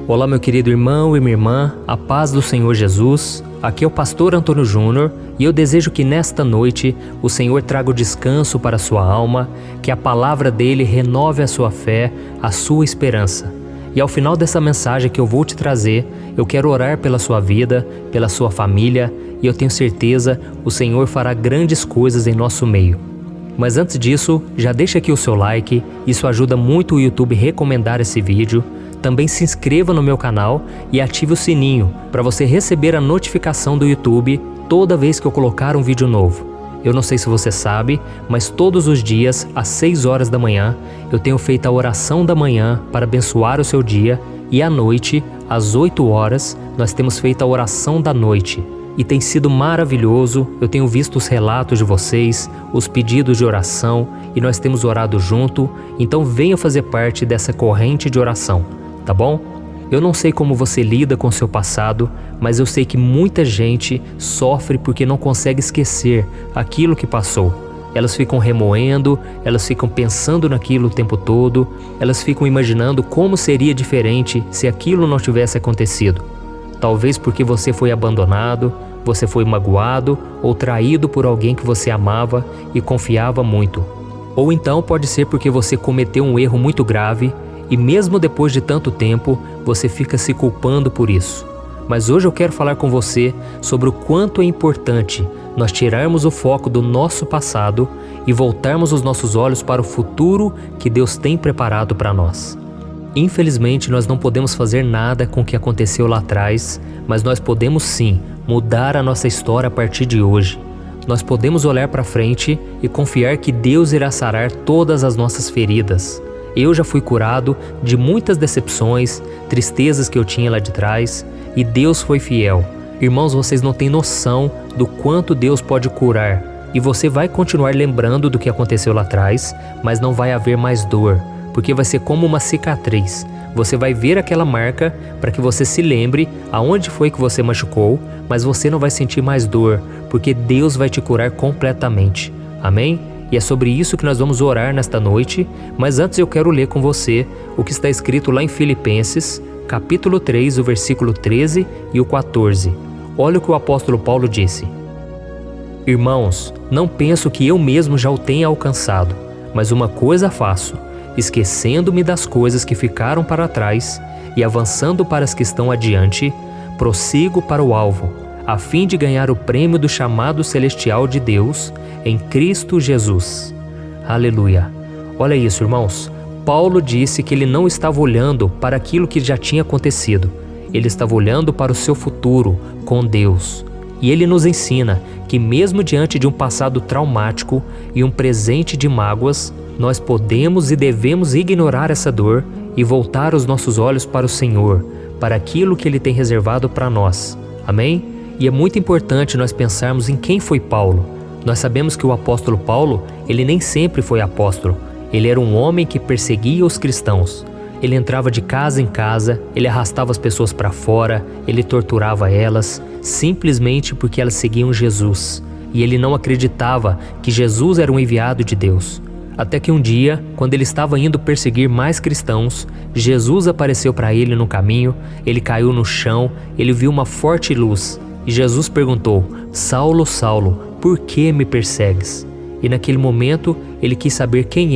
Olá, meu querido irmão e minha irmã, a paz do Senhor Jesus. Aqui é o pastor Antônio Júnior e eu desejo que nesta noite o Senhor traga o descanso para a sua alma, que a palavra dele renove a sua fé, a sua esperança. E ao final dessa mensagem que eu vou te trazer, eu quero orar pela sua vida, pela sua família, e eu tenho certeza o Senhor fará grandes coisas em nosso meio. Mas antes disso, já deixa aqui o seu like, isso ajuda muito o YouTube a recomendar esse vídeo. Também se inscreva no meu canal e ative o sininho para você receber a notificação do YouTube toda vez que eu colocar um vídeo novo. Eu não sei se você sabe, mas todos os dias, às 6 horas da manhã, eu tenho feito a oração da manhã para abençoar o seu dia e à noite, às 8 horas, nós temos feito a oração da noite. E tem sido maravilhoso, eu tenho visto os relatos de vocês, os pedidos de oração e nós temos orado junto, então venha fazer parte dessa corrente de oração, tá bom? Eu não sei como você lida com o seu passado, mas eu sei que muita gente sofre porque não consegue esquecer aquilo que passou. Elas ficam remoendo, elas ficam pensando naquilo o tempo todo, elas ficam imaginando como seria diferente se aquilo não tivesse acontecido. Talvez porque você foi abandonado, você foi magoado ou traído por alguém que você amava e confiava muito. Ou então pode ser porque você cometeu um erro muito grave e mesmo depois de tanto tempo, você fica se culpando por isso. Mas hoje eu quero falar com você sobre o quanto é importante nós tirarmos o foco do nosso passado e voltarmos os nossos olhos para o futuro que Deus tem preparado para nós. Infelizmente, nós não podemos fazer nada com o que aconteceu lá atrás, mas nós podemos sim mudar a nossa história a partir de hoje. Nós podemos olhar para frente e confiar que Deus irá sarar todas as nossas feridas. Eu já fui curado de muitas decepções, tristezas que eu tinha lá de trás, e Deus foi fiel. Irmãos, vocês não têm noção do quanto Deus pode curar, e você vai continuar lembrando do que aconteceu lá atrás, mas não vai haver mais dor, porque vai ser como uma cicatriz. Você vai ver aquela marca para que você se lembre aonde foi que você machucou, mas você não vai sentir mais dor, porque Deus vai te curar completamente. Amém? E é sobre isso que nós vamos orar nesta noite, mas antes eu quero ler com você o que está escrito lá em Filipenses, capítulo 3, o versículo 13 e o 14. Olha o que o apóstolo Paulo disse. Irmãos, não penso que eu mesmo já o tenha alcançado, mas uma coisa faço, esquecendo-me das coisas que ficaram para trás e avançando para as que estão adiante, prossigo para o alvo, a fim de ganhar o prêmio do chamado celestial de Deus em Cristo Jesus. Aleluia! Olha isso, irmãos. Paulo disse que ele não estava olhando para aquilo que já tinha acontecido. Ele estava olhando para o seu futuro com Deus. E ele nos ensina que mesmo diante de um passado traumático e um presente de mágoas, nós podemos e devemos ignorar essa dor e voltar os nossos olhos para o Senhor, para aquilo que Ele tem reservado para nós. Amém? E é muito importante nós pensarmos em quem foi Paulo. Nós sabemos que o apóstolo Paulo, ele nem sempre foi apóstolo. Ele era um homem que perseguia os cristãos. Ele entrava de casa em casa, ele arrastava as pessoas para fora, ele torturava elas, simplesmente porque elas seguiam Jesus. E ele não acreditava que Jesus era um enviado de Deus. Até que um dia, quando ele estava indo perseguir mais cristãos, Jesus apareceu para ele no caminho, ele caiu no chão, ele viu uma forte luz. E Jesus perguntou, Saulo, Saulo, por que me persegues? E naquele momento, ele quis saber quem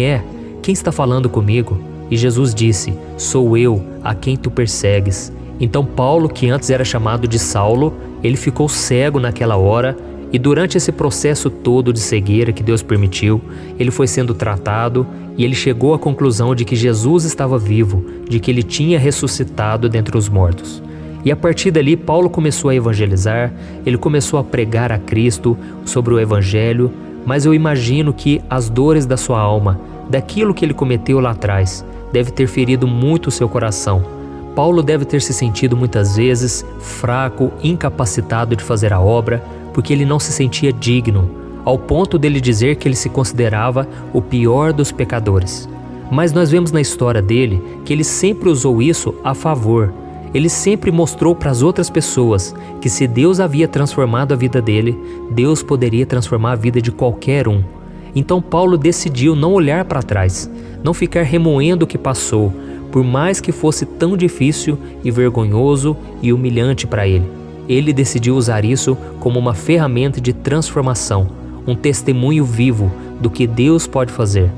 está falando comigo? E Jesus disse, sou eu, a quem tu persegues. Então Paulo, que antes era chamado de Saulo, ele ficou cego naquela hora, e durante esse processo todo de cegueira que Deus permitiu, ele foi sendo tratado, e ele chegou à conclusão de que Jesus estava vivo, de que ele tinha ressuscitado dentre os mortos. E a partir dali, Paulo começou a evangelizar, ele começou a pregar a Cristo sobre o Evangelho, mas eu imagino que as dores da sua alma, daquilo que ele cometeu lá atrás, deve ter ferido muito o seu coração. Paulo deve ter se sentido muitas vezes fraco, incapacitado de fazer a obra, porque ele não se sentia digno, ao ponto dele dizer que ele se considerava o pior dos pecadores. Mas nós vemos na história dele que ele sempre usou isso a favor. Ele sempre mostrou para as outras pessoas que se Deus havia transformado a vida dele, Deus poderia transformar a vida de qualquer um. Então Paulo decidiu não olhar para trás, não ficar remoendo o que passou, por mais que fosse tão difícil e vergonhoso e humilhante para ele. Ele decidiu usar isso como uma ferramenta de transformação, um testemunho vivo do que Deus pode fazer.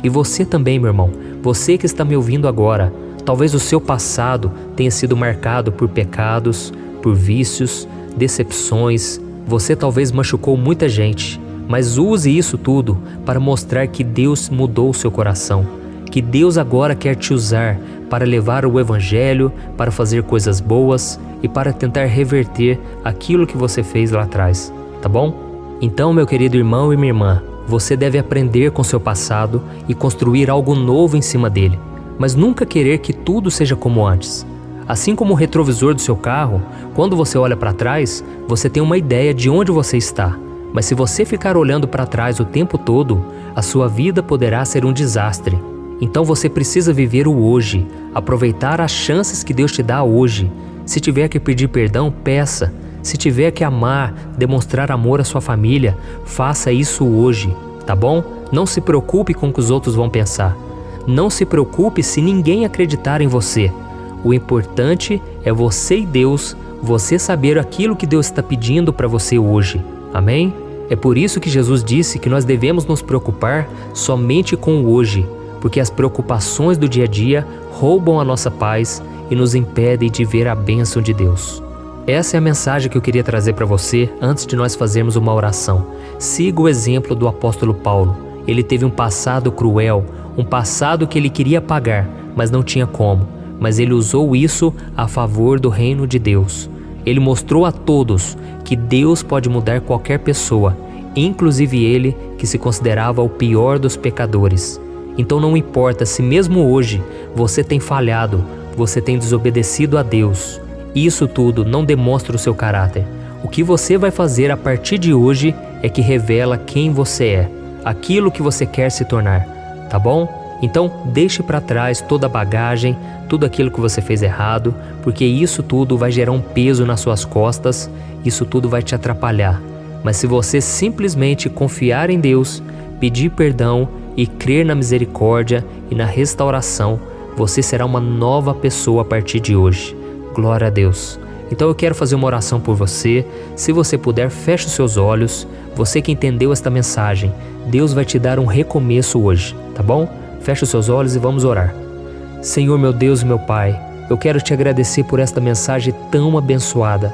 E você também, meu irmão, você que está me ouvindo agora, talvez o seu passado tenha sido marcado por pecados, por vícios, decepções. Você talvez machucou muita gente, mas use isso tudo para mostrar que Deus mudou o seu coração, que Deus agora quer te usar para levar o Evangelho, para fazer coisas boas e para tentar reverter aquilo que você fez lá atrás, tá bom? Então, meu querido irmão e minha irmã, você deve aprender com seu passado e construir algo novo em cima dele, mas nunca querer que tudo seja como antes. Assim como o retrovisor do seu carro, quando você olha para trás, você tem uma ideia de onde você está. Mas se você ficar olhando para trás o tempo todo, a sua vida poderá ser um desastre. Então você precisa viver o hoje, aproveitar as chances que Deus te dá hoje. Se tiver que pedir perdão, peça. Se tiver que amar, demonstrar amor à sua família, faça isso hoje, tá bom? Não se preocupe com o que os outros vão pensar. Não se preocupe se ninguém acreditar em você. O importante é você e Deus, você saber aquilo que Deus está pedindo para você hoje. Amém? É por isso que Jesus disse que nós devemos nos preocupar somente com o hoje, porque as preocupações do dia a dia roubam a nossa paz e nos impedem de ver a bênção de Deus. Essa é a mensagem que eu queria trazer para você antes de nós fazermos uma oração. Siga o exemplo do apóstolo Paulo. Ele teve um passado cruel, um passado que ele queria apagar, mas não tinha como. Mas ele usou isso a favor do reino de Deus. Ele mostrou a todos que Deus pode mudar qualquer pessoa, inclusive ele que se considerava o pior dos pecadores. Então não importa se mesmo hoje você tem falhado, você tem desobedecido a Deus. Isso tudo não demonstra o seu caráter. O que você vai fazer a partir de hoje é que revela quem você é, aquilo que você quer se tornar, tá bom? Então deixe para trás toda a bagagem, tudo aquilo que você fez errado, porque isso tudo vai gerar um peso nas suas costas, isso tudo vai te atrapalhar. Mas se você simplesmente confiar em Deus, pedir perdão e crer na misericórdia e na restauração, você será uma nova pessoa a partir de hoje. Glória a Deus. Então eu quero fazer uma oração por você. Se você puder, feche os seus olhos. Você que entendeu esta mensagem, Deus vai te dar um recomeço hoje, tá bom? Feche os seus olhos e vamos orar. Senhor, meu Deus e meu Pai, eu quero te agradecer por esta mensagem tão abençoada.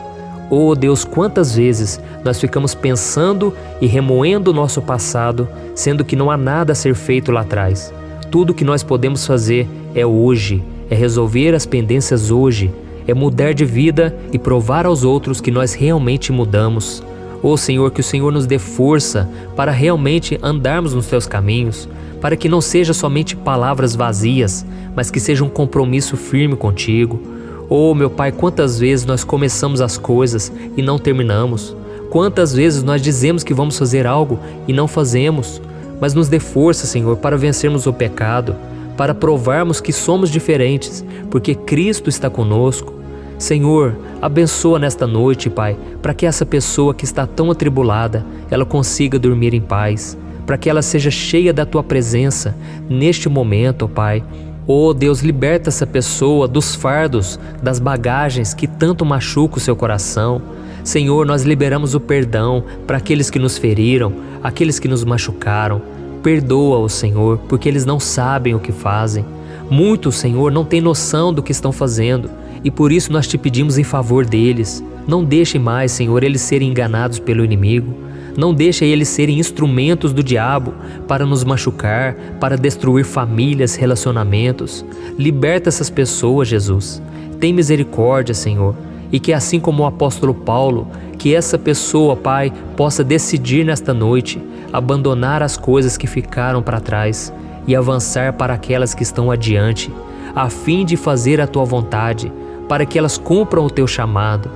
Oh Deus, quantas vezes nós ficamos pensando e remoendo o nosso passado, sendo que não há nada a ser feito lá atrás. Tudo que nós podemos fazer é hoje, é resolver as pendências hoje, é mudar de vida e provar aos outros que nós realmente mudamos. Oh Senhor, que o Senhor nos dê força para realmente andarmos nos teus caminhos, para que não seja somente palavras vazias, mas que seja um compromisso firme contigo. Oh meu Pai, quantas vezes nós começamos as coisas e não terminamos? Quantas vezes nós dizemos que vamos fazer algo e não fazemos? Mas nos dê força, Senhor, para vencermos o pecado, para provarmos que somos diferentes, porque Cristo está conosco. Senhor, abençoa nesta noite, Pai, para que essa pessoa que está tão atribulada, ela consiga dormir em paz, para que ela seja cheia da Tua presença neste momento, ó Pai. Oh Deus, liberta essa pessoa dos fardos, das bagagens que tanto machucam o seu coração. Senhor, nós liberamos o perdão para aqueles que nos feriram, aqueles que nos machucaram. Perdoa-os, Senhor, porque eles não sabem o que fazem. Muitos, Senhor, não têm noção do que estão fazendo, e por isso nós te pedimos em favor deles. Não deixe mais, Senhor, eles serem enganados pelo inimigo. Não deixe eles serem instrumentos do diabo para nos machucar, para destruir famílias, relacionamentos. Liberta essas pessoas, Jesus. Tem misericórdia, Senhor. E que assim como o apóstolo Paulo, que essa pessoa, Pai, possa decidir nesta noite abandonar as coisas que ficaram para trás e avançar para aquelas que estão adiante, a fim de fazer a Tua vontade, para que elas cumpram o Teu chamado.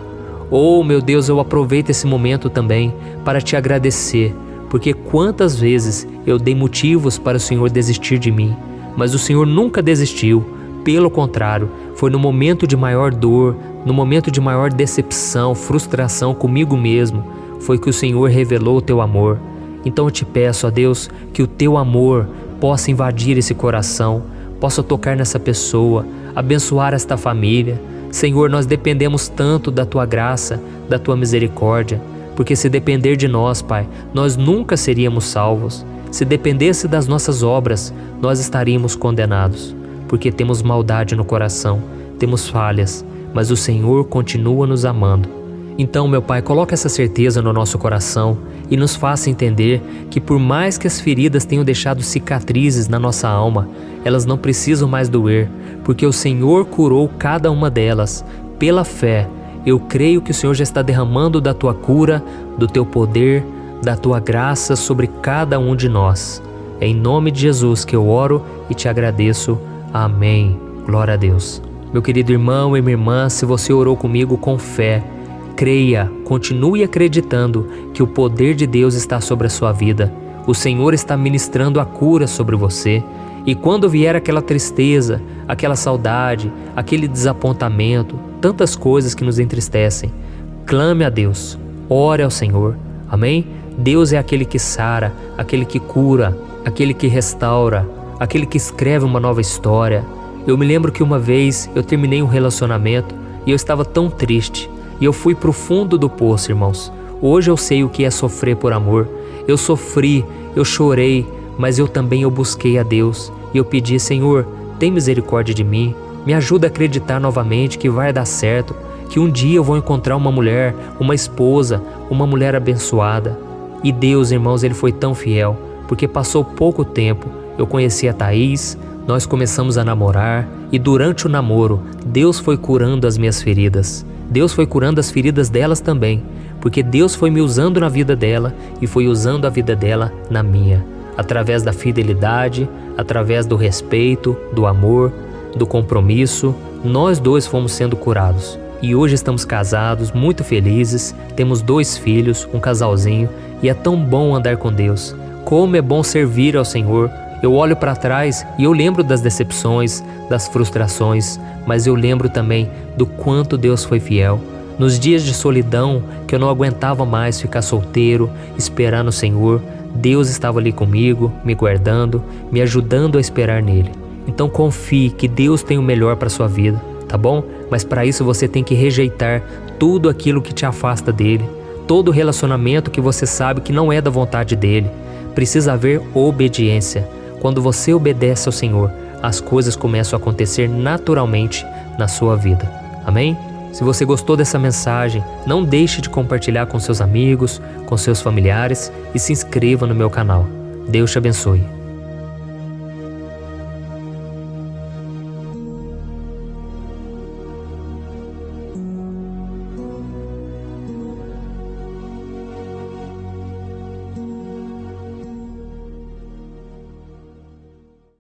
Oh, meu Deus, eu aproveito esse momento também para Te agradecer, porque quantas vezes eu dei motivos para o Senhor desistir de mim, mas o Senhor nunca desistiu. Pelo contrário, foi no momento de maior dor, no momento de maior decepção, frustração comigo mesmo, foi que o Senhor revelou o Teu amor. Então eu te peço, ó Deus, que o Teu amor possa invadir esse coração, possa tocar nessa pessoa, abençoar esta família. Senhor, nós dependemos tanto da Tua graça, da Tua misericórdia, porque se depender de nós, Pai, nós nunca seríamos salvos. Se dependesse das nossas obras, nós estaríamos condenados, porque temos maldade no coração, temos falhas, mas o Senhor continua nos amando. Então, meu Pai, coloca essa certeza no nosso coração e nos faça entender que por mais que as feridas tenham deixado cicatrizes na nossa alma, elas não precisam mais doer, porque o Senhor curou cada uma delas. Pela fé, eu creio que o Senhor já está derramando da Tua cura, do Teu poder, da Tua graça sobre cada um de nós. É em nome de Jesus que eu oro e te agradeço. Amém. Glória a Deus. Meu querido irmão e minha irmã, se você orou comigo com fé, creia, continue acreditando que o poder de Deus está sobre a sua vida. O Senhor está ministrando a cura sobre você. E quando vier aquela tristeza, aquela saudade, aquele desapontamento, tantas coisas que nos entristecem, clame a Deus, ore ao Senhor. Amém? Deus é aquele que sara, aquele que cura, aquele que restaura, aquele que escreve uma nova história. Eu me lembro que uma vez eu terminei um relacionamento e eu estava tão triste. E eu fui para o fundo do poço, irmãos. Hoje eu sei o que é sofrer por amor. Eu sofri, eu chorei, mas eu busquei a Deus. E eu pedi, Senhor, tem misericórdia de mim. Me ajuda a acreditar novamente que vai dar certo. Que um dia eu vou encontrar uma mulher, uma esposa, uma mulher abençoada. E Deus, irmãos, Ele foi tão fiel. Porque passou pouco tempo, eu conheci a Thaís, nós começamos a namorar. E durante o namoro, Deus foi curando as minhas feridas. Deus foi curando as feridas delas também, porque Deus foi me usando na vida dela e foi usando a vida dela na minha, através da fidelidade, através do respeito, do amor, do compromisso. Nós dois fomos sendo curados e hoje estamos casados, muito felizes, temos 2 filhos, um casalzinho, e é tão bom andar com Deus. Como é bom servir ao Senhor. Eu olho para trás e eu lembro das decepções, das frustrações, mas eu lembro também do quanto Deus foi fiel. Nos dias de solidão, que eu não aguentava mais ficar solteiro, esperando o Senhor, Deus estava ali comigo, me guardando, me ajudando a esperar nele. Então confie que Deus tem o melhor para sua vida, tá bom? Mas para isso você tem que rejeitar tudo aquilo que te afasta dele, todo relacionamento que você sabe que não é da vontade dele. Precisa haver obediência. Quando você obedece ao Senhor, as coisas começam a acontecer naturalmente na sua vida. Amém? Se você gostou dessa mensagem, não deixe de compartilhar com seus amigos, com seus familiares e se inscreva no meu canal. Deus te abençoe.